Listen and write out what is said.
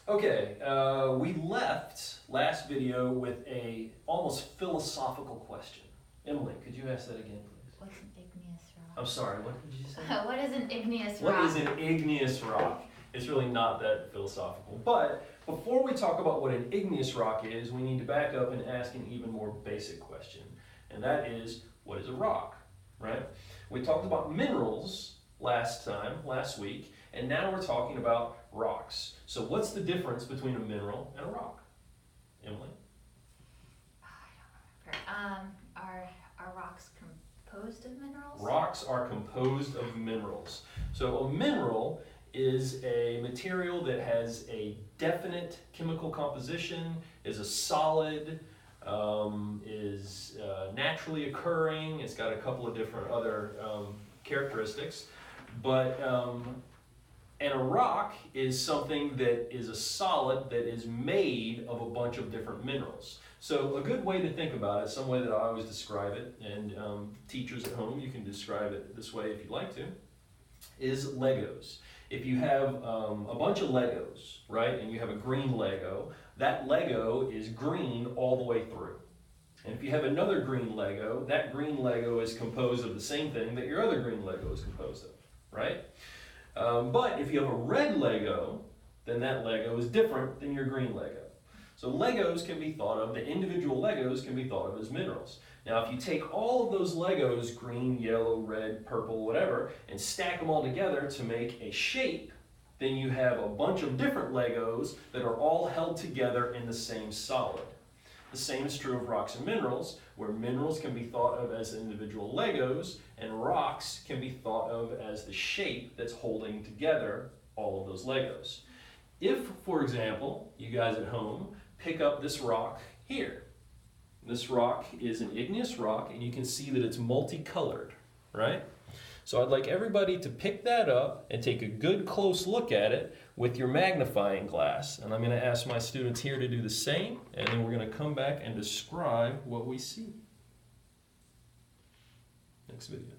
Okay, we left last video with a almost philosophical question. Emily, could you ask that again, please? What's an igneous rock? I'm sorry, what did you say? What is an igneous rock? What is an igneous rock? It's really not that philosophical. But before we talk about what an igneous rock is, we need to back up and ask an even more basic question. And that is, what is a rock, right? We talked about minerals last week, and now we're talking about rocks. So what's the difference between a mineral and a rock? Emily? I don't remember. Are rocks composed of minerals? Rocks are composed of minerals. So a mineral is a material that has a definite chemical composition, is a solid, is naturally occurring. It's got a couple of different other characteristics. But and a rock is something that is a solid that is made of a bunch of different minerals. So a good way to think about it, some way that I always describe it, and teachers at home, you can describe it this way if you'd like to, is Legos. If you have a bunch of Legos, right, and you have a green Lego, that Lego is green all the way through. And if you have another green Lego, that green Lego is composed of the same thing that your other green Lego is composed of, right? But if you have a red Lego, then that Lego is different than your green Lego. So Legos can be thought of, the individual Legos can be thought of as minerals. Now if you take all of those Legos, green, yellow, red, purple, whatever, and stack them all together to make a shape, then you have a bunch of different Legos that are all held together in the same solid. The same is true of rocks and minerals, where minerals can be thought of as individual Legos, and rocks can be thought of as the shape that's holding together all of those Legos. If, for example, you guys at home pick up this rock here. This rock is an igneous rock, and you can see that it's multicolored, right? So I'd like everybody to pick that up and take a good close look at it with your magnifying glass. And I'm going to ask my students here to do the same, and then we're going to come back and describe what we see. Next video.